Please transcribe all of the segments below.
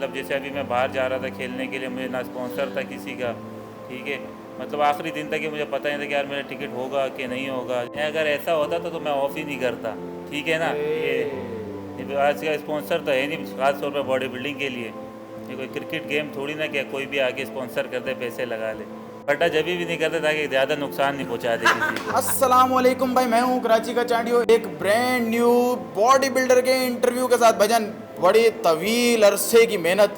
मतलब जैसे अभी मैं बाहर जा रहा था खेलने के लिए, मुझे ना स्पॉन्सर था किसी का, ठीक है। मतलब आखिरी दिन तक ये मुझे पता नहीं था कि यार मेरा टिकट होगा कि नहीं होगा। अगर ऐसा होता तो मैं ऑफ ही नहीं करता, ठीक है ना। ये आज का स्पॉन्सर तो है नहीं, खास तौर पर बॉडी बिल्डिंग के लिए। ये कोई क्रिकेट गेम थोड़ी ना क्या कोई भी आके स्पॉन्सर कर दे, पैसे लगा ले। फटा जभी भी नहीं करते ताकि ज़्यादा नुकसान नहीं पहुंचा दे किसी को। अस्सलाम वालेकुम भाई, मैं हूँ कराची का चांडियो, एक ब्रांड न्यू बॉडी बिल्डर के इंटरव्यू के साथ। भाईजान बड़ी तवील अरसे की मेहनत,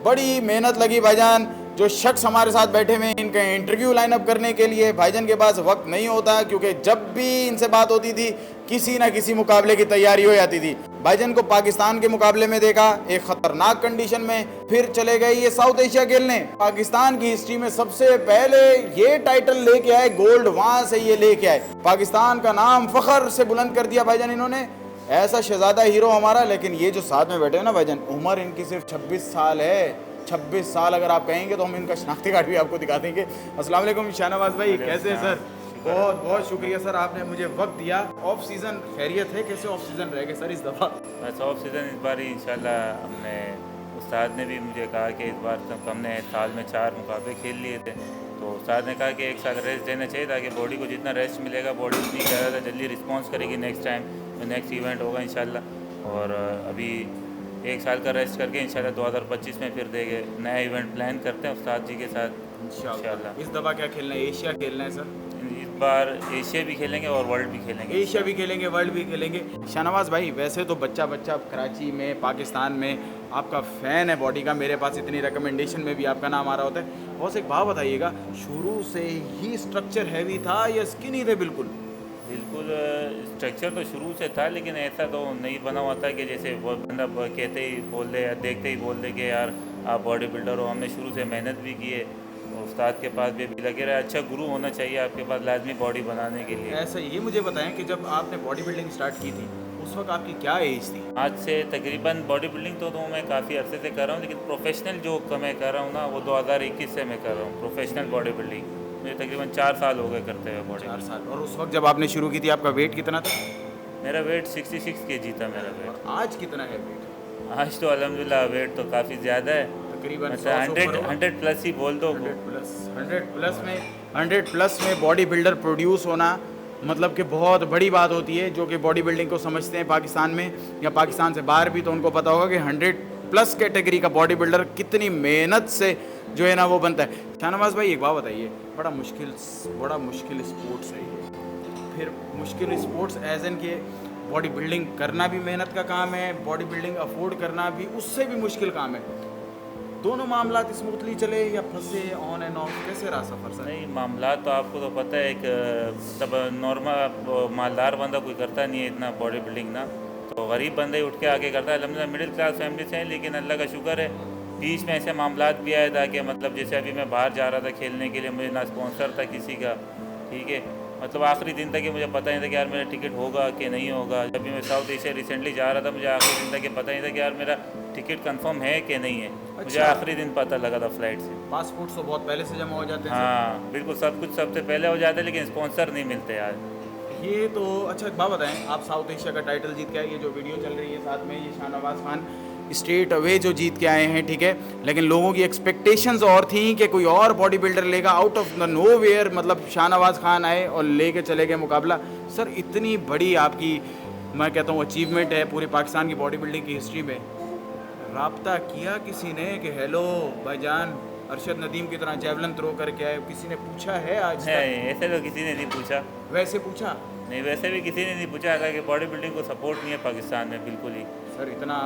बड़ी मेहनत लगी भाईजान। जो शख्स हमारे साथ बैठे हुए हैं, इनका इंटरव्यू लाइन अप करने के लिए भाईजान के पास वक्त नहीं होता, क्योंकि जब भी इनसे बात होती थी किसी ना किसी मुकाबले की तैयारी हो जाती थी। भाईजान को पाकिस्तान के मुकाबले में देखा एक खतरनाक कंडीशन में, फिर चले गए ये साउथ एशिया खेलने। पाकिस्तान की हिस्ट्री में सबसे पहले ये टाइटल लेके आए, गोल्ड वहां से ये लेके आए, पाकिस्तान का नाम फखर से बुलंद कर दिया भाईजान इन्होंने। ऐसा शहजादा हीरो हमारा। लेकिन ये जो साथ में बैठे हैं ना भाईजान, उम्र इनकी सिर्फ 26 साल है। 26 साल अगर आप कहेंगे तो हम इनका शनाख्ती कार्ड भी आपको दिखा देंगे। अस्सलाम वालेकुम शाहनवाज भाई, कैसे हैं सर? बहुत बहुत शुक्रिया सर, आपने मुझे वक्त दिया। ऑफ सीजन खैरियत है? कैसे ऑफ सीजन रहेगा सर इस दफ़ा? बस ऑफ सीज़न इस बार ही इंशाल्लाह हमने, उस्ताद ने भी मुझे कहा कि इस बार तक हमने साल में 4 मुकाबले खेल लिए थे, तो उस्ताद ने कहा कि एक साल रेस्ट देना चाहिए ताकि बॉडी को जितना रेस्ट मिलेगा बॉडी उतनी ज़्यादा जल्दी रिस्पॉन्स करेगी नेक्स्ट टाइम जो नेक्स्ट इवेंट होगा इंशाल्लाह। और अभी एक साल का रेस्ट करके इंशाल्लाह 2025 में फिर देंगे, नया इवेंट प्लान करते हैं उस्ताद जी के साथ इंशाल्लाह। इस दफ़ा क्या खेलना है? एशिया खेलना है सर? इस बार एशिया भी खेलेंगे और वर्ल्ड भी खेलेंगे। एशिया भी खेलेंगे, वर्ल्ड भी खेलेंगे। शाहनवाज भाई, वैसे तो बच्चा बच्चा कराची में, पाकिस्तान में आपका फ़ैन है बॉडी का, मेरे पास इतनी रिकमेंडेशन में भी आपका नाम आ रहा होता है। और एक बात बताइएगा, शुरू से ही स्ट्रक्चर हैवी था या स्किनी थे? बिल्कुल बिल्कुल स्ट्रक्चर तो शुरू से था, लेकिन ऐसा तो नहीं बना हुआ था कि जैसे वो बंदा कहते ही बोल दे या देखते ही बोल दे कि यार आप बॉडी बिल्डर हो। हमने शुरू से मेहनत भी की है, उस्ताद के पास भी लगे रहे। अच्छा गुरु होना चाहिए आपके पास लाजमी बॉडी बनाने के लिए। ऐसा ये मुझे बताएं कि जब आपने बॉडी बिल्डिंग स्टार्ट की थी उस वक्त आपकी क्या एज थी? आज से तकरीबन बॉडी बिल्डिंग तो मैं काफ़ी अरसे से कर रहा हूँ, लेकिन प्रोफेशनल जो मैं कर रहा हूँ ना वो 2021 से मैं कर रहा हूँ प्रोफेशनल बॉडी बिल्डिंग। मुझे तकरीबन 4 साल हो गए करते हुए बॉडी। 4 साल। और उस वक्त जब आपने शुरू की थी आपका वेट कितना था? मेरा वेट 66 kg था मेरा वेट। और आज कितना है वेट? आज तो अल्हम्दुलिल्लाह वेट तो काफ़ी ज़्यादा है, तकरीबन मतलब 100 प्लस ही बोल दो। 100 प्लस में बॉडी बिल्डर प्रोड्यूस होना मतलब कि बहुत बड़ी बात होती है। जो कि बॉडी बिल्डिंग को समझते हैं पाकिस्तान में या पाकिस्तान से बाहर भी, तो उनको पता होगा कि 100 प्लस कैटेगरी का बॉडी बिल्डर कितनी मेहनत से जो है ना वो बनता है। शाहनवाज भाई एक बात बताइए, बड़ा मुश्किल स्पोर्ट्स है ये। फिर मुश्किल स्पोर्ट्स एज एन के बॉडी बिल्डिंग करना भी मेहनत का काम है, बॉडी बिल्डिंग अफोर्ड करना भी उससे भी मुश्किल काम है। दोनों मामला स्मूथली चले या फंसे ऑन एंड ऑफ, कैसे रहा सफ़र सर? नहीं, मामला तो आपको तो पता है, एक मतलब नॉर्मल मालदार बंदा कोई करता नहीं है इतना बॉडी बिल्डिंग ना, तो गरीब बंदा ही उठ के आके करता है। अल्हम्दुलिल्लाह मिडिल क्लास फैमिली से हैं, लेकिन अल्लाह का शुक्र है बीच में ऐसे मामलात भी आए था कि मतलब जैसे अभी मैं बाहर जा रहा था खेलने के लिए, मुझे ना स्पॉन्सर था किसी का, ठीक है। मतलब आखिरी दिन तक ये मुझे पता नहीं था कि यार मेरा टिकट होगा कि नहीं होगा। जब भी मैं साउथ एशिया रिसेंटली जा रहा था, मुझे आखिरी दिन तक ये पता नहीं था कि यार मेरा टिकट कंफर्म है कि नहीं है। मुझे आखिरी दिन पता लगा था फ्लाइट से। पासपोर्ट तो बहुत पहले से जमा हो जाते हैं। हाँ बिल्कुल, सब कुछ सबसे पहले हो जाता है, लेकिन स्पॉन्सर नहीं मिलते यार। ये तो अच्छा एक बात बताएं, आप साउथ एशिया का टाइटल जीत के आए, ये जो वीडियो चल रही है साथ में, ये शाहनवाज खान स्ट्रेट अवे जो जीत के आए हैं, ठीक है। लेकिन लोगों की एक्सपेक्टेशंस और थी कि कोई और बॉडी बिल्डर लेगा, out of the nowhere मतलब शाहनवाज खान आए और लेके चले गए मुकाबला। सर इतनी बड़ी आपकी, मैं कहता हूँ, अचीवमेंट है पूरे पाकिस्तान की बॉडी बिल्डिंग की हिस्ट्री में। राब्ता किया किसी ने कि हेलो भाईजान अरशद नदीम की तरह जेवलिन थ्रो करके आए? किसी ने पूछा है आज तक? ऐसे तो किसी ने नहीं पूछा। वैसे पूछा नहीं, वैसे भी किसी ने नहीं पूछा था कि बॉडी बिल्डिंग को सपोर्ट नहीं है पाकिस्तान में बिल्कुल ही। सर इतना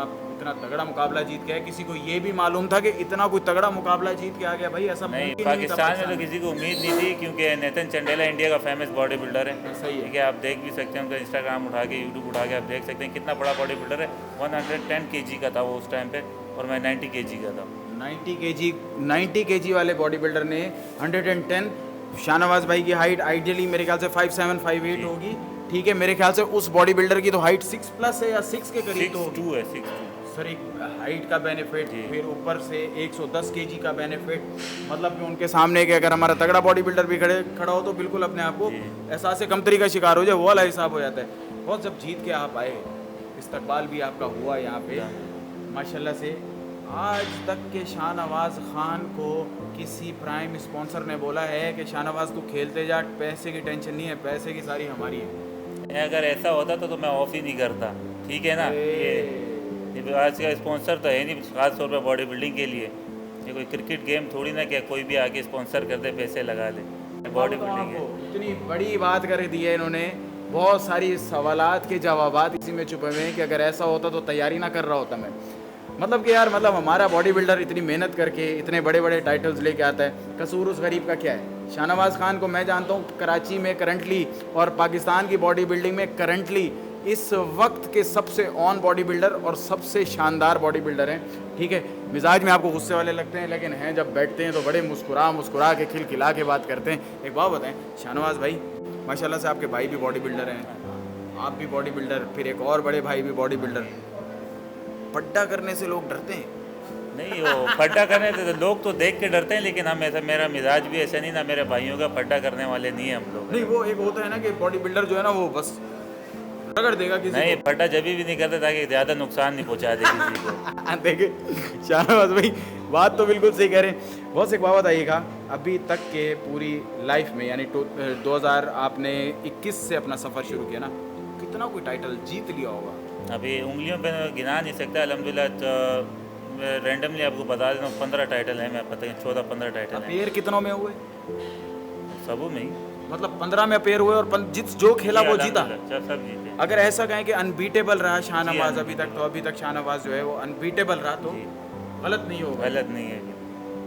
तगड़ा मुकाबला जीत के आए, किसी को ये भी मालूम था कि इतना कोई तगड़ा मुकाबला जीत के आ गया? भाई ऐसा नहीं, मुमकिन पाकिस्तान में तो किसी को उम्मीद नहीं थी, क्योंकि नेतन चंडेला इंडिया का फेमस बॉडी बिल्डर है। सही है। ठीक है, आप देख भी सकते हैं उनका इंस्टाग्राम उठा के, यूट्यूब उठा के आप देख सकते हैं कितना बड़ा बॉडी बिल्डर है। 110 kg का था वो उस टाइम पे, और मैं 90 kg का था। 90 kg वाले बॉडी बिल्डर ने 110। शाहनवाज भाई की हाइट आइडियली मेरे ख्याल से 5'7", 5'8" होगी, ठीक है। मेरे ख्याल से उस बॉडी बिल्डर की तो हाइट 6 प्लस है या 6 के करीब तो 6'2" है, 6'2". सर एक हाइट का बेनिफिट, फिर ऊपर से 110 kg का बेनिफिट, मतलब कि उनके सामने कि अगर हमारा तगड़ा बॉडी बिल्डर भी खड़ा हो तो बिल्कुल अपने आप को एहसास कमतरी का शिकार हो जाए, वो वाला हिसाब हो जाता है। और जब जीत के आप आए, इस्तकबाल भी आपका हुआ यहाँ पे माशाल्लाह से, आज तक के शाहनवाज खान को किसी प्राइम स्पॉन्सर ने बोला है कि शाहनवाज तू खेलते जा, पैसे की टेंशन नहीं है, पैसे की सारी हमारी है। अगर ऐसा होता तो मैं ऑफ ही नहीं करता, ठीक है ना। ये आज का स्पॉन्सर तो है नहीं, खास तौर पर बॉडी बिल्डिंग के लिए। ये कोई क्रिकेट गेम थोड़ी ना कि कोई भी आके स्पॉन्सर कर दे, पैसे लगा ले। बॉडी बिल्डिंग है। इतनी बड़ी बात कर दी है इन्होंने, बहुत सारी सवालात के जवाबात इसी में छुपे हुए हैं कि अगर ऐसा होता तो तैयारी ना कर रहा होता मैं। मतलब कि यार, मतलब हमारा बॉडी बिल्डर इतनी मेहनत करके इतने बड़े बड़े टाइटल्स लेके आता है, कसूर उस गरीब का क्या है। शाहनवाज खान को मैं जानता हूँ कराची में करंटली और पाकिस्तान की बॉडी बिल्डिंग में करंटली इस वक्त के सबसे ऑन बॉडी बिल्डर और सबसे शानदार बॉडी बिल्डर हैं। ठीक है, मिजाज में आपको गुस्से वाले लगते हैं, लेकिन हैं जब बैठते हैं तो बड़े मुस्कुरा के खिलखिला के बात करते हैं। एक बात बताएं शाहनवाज भाई, माशाल्लाह से आपके भाई भी बॉडी बिल्डर हैं, आप भी बॉडी बिल्डर, फिर एक और बड़े भाई भी बॉडी बिल्डर। पट्टा करने से लोग डरते हैं? नहीं, वो फड्डा करने से तो लोग तो देख के डरते हैं, लेकिन हम ऐसा, मेरा मिजाज भी ऐसा नहीं ना, मेरे भाइयों का फड्डा करने वाले नहीं है हम लोग। नहीं, वो एक होता है ना कि बॉडी बिल्डर जो है ना वो बस रगड़ देगा किसी नहीं, को। फड्डा जब भी नहीं करते ताकि ज़्यादा नुकसान नहीं पहुंचा दे किसी को। देखिए शाहनवाज भाई, बात तो बिल्कुल सही कह रहे हैं। बहुत से एक बात बताइएगा, अभी तक के पूरी लाइफ में यानी 2000 आपने 21 से अपना सफ़र शुरू किया ना, कितना कोई टाइटल जीत लिया होगा? अभी उंगलियों पे गिना नहीं सकता अल्हम्दुलिल्लाह। रैंडमली आपको बता देता हूँ, 15 टाइटल है, मैं पता नहीं 14-15 टाइटल है अपेयर कितनों में हुए? सबों में ही। मतलब 15 में अपेयर हुए और जो खेला वो जीता। सब जीते। अगर ऐसा कहें कि अनबीटेबल रहा शाहनवाज जी, अभी तक, तो अभी तक शाहनवाज जो है वो अनबीटेबल रहा, तो गलत नहीं होगा। गलत नहीं है।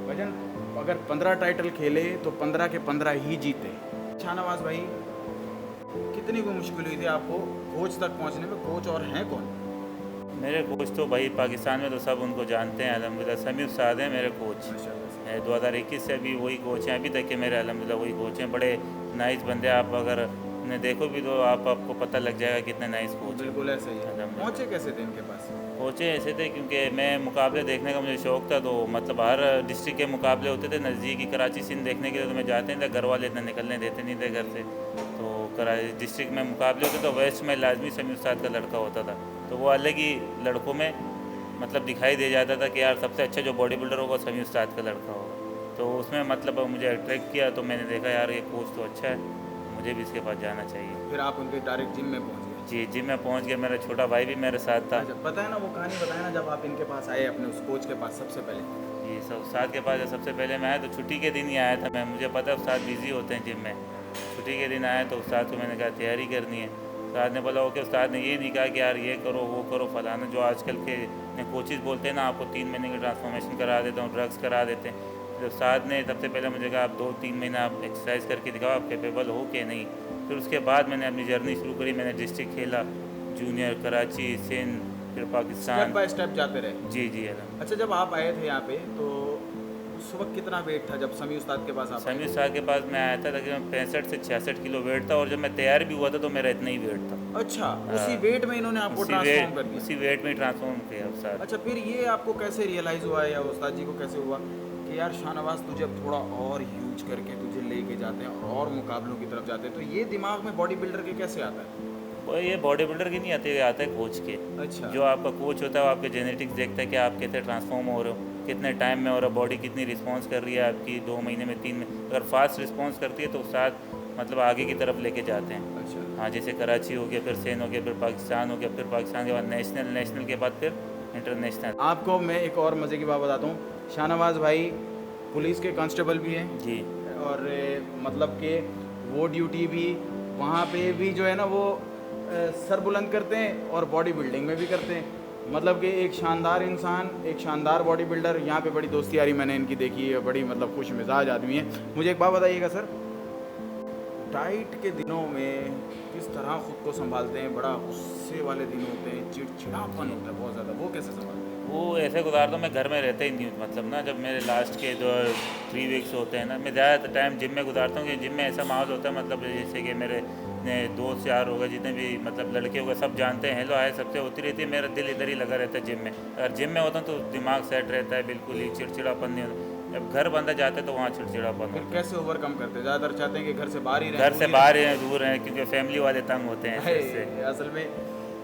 वजन अगर 15 टाइटल खेले तो 15 के 15 ही जीते। शाहनवाज भाई, कितनी को मुश्किल हुई थी आपको कोच तक पहुंचने में? कोच और हैं कौन? मेरे कोच तो भाई पाकिस्तान में तो सब उनको जानते हैं अल्हम्दुलिल्लाह। समीर उस्ताद हैं मेरे कोच, 2021 से अभी वही कोच हैं, अभी तक के मेरे अल्हम्दुलिल्लाह वही कोच हैं। बड़े नाइस बंदे, आप अगर उन्हें देखो भी तो आपको पता लग जाएगा कितने नाइस कोच हैं। बिल्कुल ऐसे ही है। पहुंचे कैसे थे इनके पास? कोचे ऐसे थे क्योंकि मैं मुकाबले देखने का मुझे शौक़ था, तो मतलब हर डिस्ट्रिक्ट के मुकाबले होते थे नज़दीकी, कराची सिंध देखने के लिए तो मैं जाते थे, घर वाले इतना निकलने देते नहीं थे घर से। तो कराची डिस्ट्रिक्ट में मुकाबले होते तो वेस्ट में लाजमी समीर उस्ताद का लड़का होता था, तो वो अलग ही लड़कों में मतलब दिखाई दे जाता था कि यार सबसे अच्छा जो बॉडी बिल्डर होगा समीर उस्ताद का लड़का होगा। तो उसमें मतलब मुझे अट्रैक्ट किया, तो मैंने देखा यार ये कोच तो अच्छा है, मुझे भी इसके पास जाना चाहिए। फिर आप उनके डायरेक्ट जिम में पहुंच गए? जी, जिम में पहुंच गया। मेरा छोटा भाई भी मेरे साथ था। अच्छा, पता है ना वो कहानी, बताया ना जब आप इनके पास आए अपने उस कोच के पास सबसे पहले? जी, सब उस्ताद के पास सबसे पहले मैं आया तो छुट्टी के दिन ही आया था मैं, मुझे पता है उस्ताद बिज़ी होते हैं जिम में। छुट्टी के दिन आया तो उस्ताद को मैंने कहा तैयारी करनी है। उस्ताद ने बोला ओके। उस्ताद ने ये नहीं कहा कि यार ये करो वो करो फलाना, जो आजकल के कोचेज़ बोलते हैं ना आपको 3 महीने की ट्रांसफॉर्मेशन करा देता हूँ, ड्रग्स करा देते हैं। तो उस्ताद ने सबसे पहले मुझे कहा आप 2-3 महीना आप एक्सरसाइज करके दिखाओ आप कैपेबल हो कि नहीं। फिर उसके बाद मैंने अपनी जर्नी शुरू करी। मैंने डिस्ट्रिक्ट खेला, जूनियर, कराची, सिंध, फिर पाकिस्तान, स्टेप बाय स्टेप जाते रहे। जी जी। अच्छा, जब आप आए थे यहाँ पे तो उस वक्त कितना वेट था जब समी उस्ताद के पास आप? समीर उस्ताद के पास मैं आया था तकरीबन 65 से 66 किलो वेट था, और जब मैं तैयार भी हुआ था तो मेरा इतना ही वेट था। अच्छा, उसी वेट में इन्होंने आपको ट्रांसफॉर्म कर दिया? उसी वेट में ट्रांसफॉर्म किया उस्ताद। अच्छा, फिर ये आपको कैसे रियलाइज़ हुआ या उस्ताद जी को कैसे हुआ कि यार शाहनवाज तुझे अब थोड़ा और ह्यूज करके तुझे लेके जाते हैं और मुकाबलों की तरफ जाते हैं, तो ये दिमाग में बॉडी बिल्डर के कैसे आता है? वो ये बॉडी बिल्डर की नहीं आते, ये आता है कोच के। अच्छा, जो आपका कोच होता है वो आपके जेनेटिक्स देखता है कि आप कैसे ट्रांसफॉर्म हो रहे हो, कितने टाइम में, और बॉडी कितनी रिस्पॉन्स कर रही है आपकी 2 महीने में 3 में। अगर फास्ट रिस्पॉन्स करती है तो उस्ताद मतलब आगे की तरफ लेके जाते हैं। अच्छा, हाँ, जैसे कराची हो गया, फिर सिंध हो गया, फिर पाकिस्तान हो गया, फिर पाकिस्तान के बाद नेशनल के बाद फिर इंटरनेशनल। आपको मैं एक और मज़े की बात बताता हूँ, शाहनवाज भाई पुलिस के कांस्टेबल भी हैं जी, और मतलब कि वो ड्यूटी भी वहाँ पे भी जो है ना वो सर बुलंद करते हैं और बॉडी बिल्डिंग में भी करते हैं। मतलब कि एक शानदार इंसान, एक शानदार बॉडी बिल्डर। यहाँ पे बड़ी दोस्ती यारी मैंने इनकी देखी है, बड़ी मतलब खुश मिजाज आदमी है। मुझे एक बात बताइएगा सर, डाइट के दिनों में किस तरह ख़ुद को संभालते हैं? बड़ा गुस्से वाले दिन होते हैं, चिड़चिड़ापन होता है बहुत ज़्यादा, वो कैसे संभालते हैं? वो ऐसे गुजारता हूँ, मैं घर में रहता ही नहीं हूँ। मतलब ना जब मेरे लास्ट के जो 3 वीक्स होते हैं ना, मैं ज़्यादातर टाइम जिम में गुजारता हूँ कि जिम में ऐसा माहौल होता है, मतलब जैसे कि मेरे दोस्त यार हो गए, जितने भी मतलब लड़के हो गए, सब जानते हैं, हेलो हाय सबसे होती रहती है। मेरा दिल इधर ही लगा रहता है जिम में। अगर जिम में होता हूँ तो दिमाग सेट रहता है, बिल्कुल ही चिड़चिड़ापन नहीं होता। जब घर बंदा जाता है तो वहाँ चिड़चिड़ापन फिर होता कैसे ओवरकम करते हैं? ज़्यादातर चाहते हैं कि घर से बाहर ही है। रहें, घर से बाहर हैं, दूर हैं, क्योंकि फैमिली वाले तंग होते हैं इससे। असल में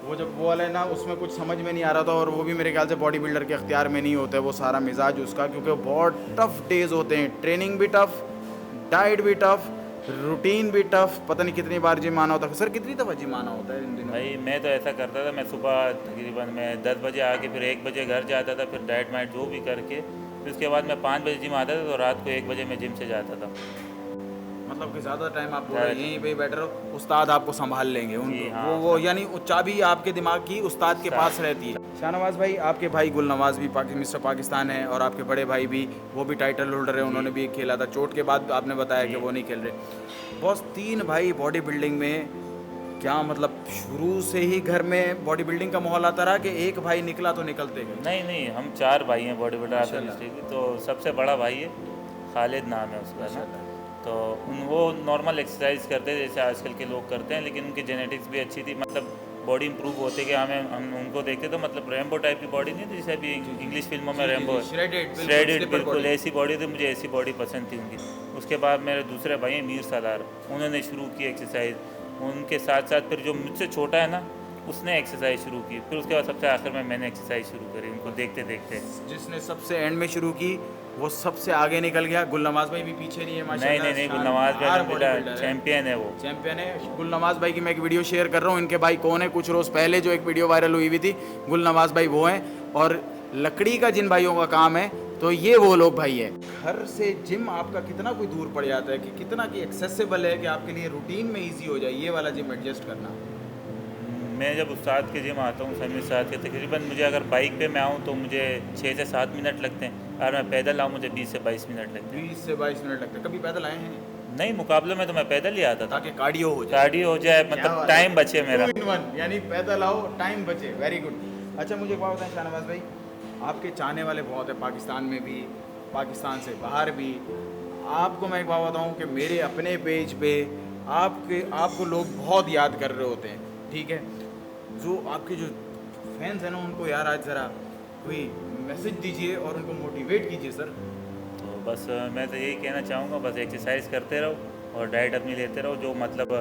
वो जब वो वाला है ना उसमें कुछ समझ में नहीं आ रहा था, और वो भी मेरे ख्याल से बॉडी बिल्डर के अख्तियार में नहीं होता है वो सारा मिजाज उसका, क्योंकि बहुत टफ डेज होते हैं, ट्रेनिंग भी टफ, डाइट भी टफ, रूटीन भी टफ, पता नहीं कितनी बार जिम आना होता है। सर कितनी दफ़ा जिम आना होता है इन दिनों? भाई मैं तो ऐसा करता था, मैं सुबह तकरीबन मैं 10 बजे आके फिर 1 बजे घर जाता था, फिर डाइट वाइट जो भी करके फिर उसके बाद मैं 5 बजे जिम आता था, तो रात को 1 बजे मैं जिम से जाता था। मतलब कि ज़्यादा टाइम आप ज़्यादा- यहीं पे ही बैठे रहो, उस्ताद आपको संभाल लेंगे उनको, जी, हाँ, वो यानी वो चाबी आपके दिमाग की उस्ताद के पास रहती है। शाहनवाज भाई, आपके भाई गुल नवाज भी मिस्टर पाकिस्तान है, और आपके बड़े भाई भी, वो भी टाइटल होल्डर है, उन्होंने भी खेला था, चोट के बाद आपने बताया कि वो नहीं खेल रहे। बॉस 3 भाई बॉडी बिल्डिंग में, क्या मतलब शुरू से ही घर में बॉडी बिल्डिंग का माहौल आता रहा कि एक भाई निकला तो निकलते गए? नहीं नहीं, हम 4 भाई हैं बॉडी बिल्डर आफिल माशाल्लाह। डिस्ट्रिक्ट की। तो सबसे बड़ा भाई है खालिद नाम है उसका ना, तो वो नॉर्मल एक्सरसाइज करते थे जैसे आजकल के लोग करते हैं, लेकिन उनकी जेनेटिक्स भी अच्छी थी, मतलब बॉडी इंप्रूव होते कि हम उनको देखते तो मतलब रैम्बो टाइप की बॉडी नहीं थी, जैसे अभी इंग्लिश फिल्मों में रैम्बो श्रेडेड, बिल्कुल ऐसी बॉडी थी, मुझे ऐसी बॉडी पसंद थी उनकी। उसके बाद मेरे दूसरे भाई हैं मीर सालार, उन्होंने शुरू की एक्सरसाइज, उनके साथ साथ फिर जो मुझसे छोटा है ना उसने एक्सरसाइज शुरू की, फिर उसके बाद सबसे आखिर में मैंने एक्सरसाइज शुरू करी उनको देखते देखते। जिसने सबसे एंड में शुरू की वो सबसे आगे निकल गया। गुल नवाज भाई भी पीछे नहीं है माशाल्लाह। नहीं, गुलनवाज भाई चैंपियन है, वो चैंपियन है। गुल नवाज भाई की मैं एक वीडियो शेयर कर रहा हूँ, इनके भाई कौन है, कुछ रोज़ पहले जो एक वीडियो वायरल हुई हुई थी, गुल नवाज भाई वो हैं। और लकड़ी का जिन भाइयों का काम है तो ये वो लोग भाई है। घर से जिम आपका कितना कोई दूर पड़ जाता है, कि कितना की एक्सेसिबल है कि आपके लिए रूटीन में ईजी हो जाए ये वाला जिम एडजस्ट करना? मैं जब उस्ताद के जिम आता हूँ समीर उस्ताद के, तकरीबन मुझे अगर बाइक पे मैं आऊँ तो मुझे 6 से 7 मिनट लगते हैं, और मैं पैदल आऊँ मुझे 20 से 22 मिनट लगते हैं। 20 से 22 मिनट लगते हैं। कभी पैदल आए हैं? नहीं, मुकाबले में तो मैं पैदल ही आता था, ताकि कार्डियो हो जाए। कार्डियो हो जाए, मतलब टाइम बचे मेरा। 2 in 1, यानी पैदल आओ टाइम बचे। Very good. अच्छा मुझे एक बात बताएं शाहनवाज भाई, आपके चाहने वाले बहुत है पाकिस्तान में भी, पाकिस्तान से बाहर भी। आपको मैं एक बात बताऊँ कि मेरे अपने पेज पे आपको लोग बहुत याद कर रहे होते हैं, ठीक है? जो आपके जो फैंस हैं ना उनको यार आज ज़रा कोई मैसेज दीजिए और उनको मोटिवेट कीजिए सर। तो बस मैं तो यही कहना चाहूँगा, बस एक्सरसाइज करते रहो और डाइट अपनी लेते रहो। जो मतलब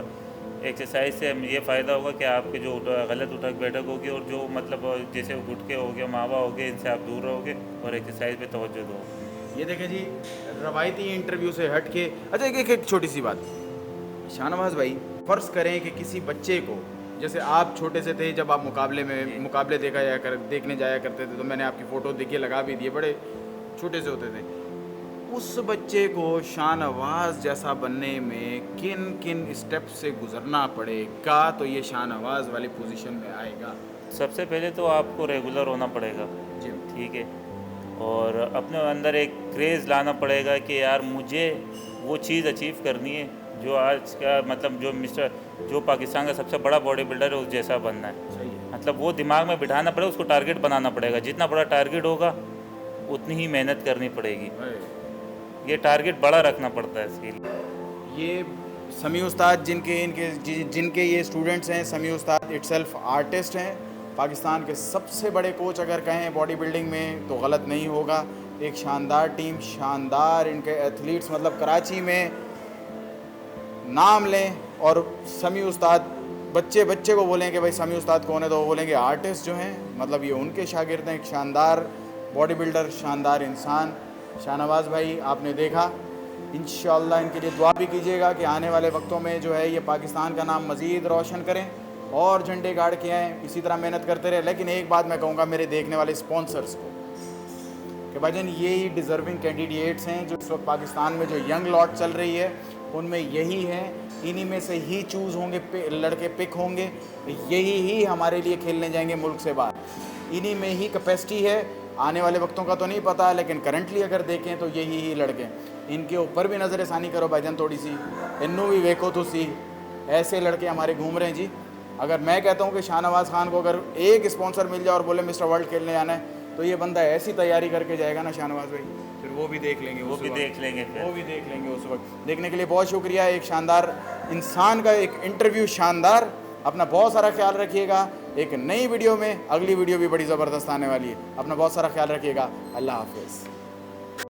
एक्सरसाइज से ये फ़ायदा होगा कि आपके जो गलत उठक बैठक होगी और जो मतलब जैसे गुटके हो गए, मावा हो गए, इनसे आप दूर रहोगे और एक्सरसाइज पे तवज्जो दो। ये देखें जी, रवायती इंटरव्यू से हट के। अच्छा एक छोटी सी बात, शाहनवाज भाई फ़र्ज़ करें कि किसी बच्चे को, जैसे आप छोटे से थे जब आप मुकाबले देखने जाया करते थे, तो मैंने आपकी फ़ोटो देखिए लगा भी दिए, बड़े छोटे से होते थे। उस बच्चे को शाहनवाज जैसा बनने में किन किन स्टेप से गुजरना पड़ेगा तो ये शाहनवाज वाली पोजीशन में आएगा? सबसे पहले तो आपको रेगुलर होना पड़ेगा जी ठीक है, और अपने अंदर एक क्रेज़ लाना पड़ेगा कि यार मुझे वो चीज़ अचीव करनी है जो आज का मतलब जो पाकिस्तान का सबसे बड़ा बॉडी बिल्डर है उस जैसा बनना है। सही है। मतलब वो दिमाग में बिठाना पड़ेगा, उसको टारगेट बनाना पड़ेगा। जितना बड़ा टारगेट होगा उतनी ही मेहनत करनी पड़ेगी। ये टारगेट बड़ा रखना पड़ता है इसके लिए। ये समी उस्ताद जिनके ये स्टूडेंट्स हैं, समी उस्ताद इटसेल्फ आर्टिस्ट हैं, पाकिस्तान के सबसे बड़े कोच अगर कहें बॉडी बिल्डिंग में तो गलत नहीं होगा। एक शानदार टीम, शानदार इनके एथलीट्स, मतलब कराची में नाम लें और समी उस्ताद बच्चे को बोलें कि भाई समी उस्ताद कौन है, तो वो बोलेंगे आर्टिस्ट जो हैं, मतलब ये उनके शागिर्द हैं। एक शानदार बॉडी बिल्डर, शानदार इंसान शाहनवाज भाई आपने देखा। इंशाअल्लाह इनके लिए दुआ भी कीजिएगा कि आने वाले वक्तों में जो है ये पाकिस्तान का नाम मज़ीद रोशन करें और झंडे गाड़ के आएँ, इसी तरह मेहनत करते रहे। लेकिन एक बात मैं कहूँगा मेरे देखने वाले स्पॉन्सर्स को कि भाईजान यही डिज़र्विंग कैंडिडेट्स हैं जो इस वक्त पाकिस्तान में जो यंग लॉट चल रही है उनमें यही हैं, इन्हीं में से ही चूज़ होंगे, लड़के पिक होंगे, यही ही हमारे लिए खेलने जाएंगे मुल्क से बाहर। इन्हीं में ही कैपेसिटी है। आने वाले वक्तों का तो नहीं पता, लेकिन करंटली अगर देखें तो यही ही लड़के। इनके ऊपर भी नज़रसानी करो भाईजान थोड़ी सी, इन्नू भी वेखो तो सी, ऐसे लड़के हमारे घूम रहे हैं जी। अगर मैं कहता हूँ कि शाहनवाज खान को अगर एक स्पॉन्सर मिल जाए और बोले मिस्टर वर्ल्ड खेलने जाना है, तो ये बंदा ऐसी तैयारी करके जाएगा ना शाहनवाज भाई, फिर वो भी देख लेंगे वो भी देख लेंगे उस वक्त। देखने के लिए बहुत शुक्रिया। एक शानदार इंसान का एक इंटरव्यू, शानदार। अपना बहुत सारा ख्याल रखिएगा। एक नई वीडियो में, अगली वीडियो भी बड़ी ज़बरदस्त आने वाली है। अपना बहुत सारा ख्याल रखिएगा। अल्लाह हाफिज़।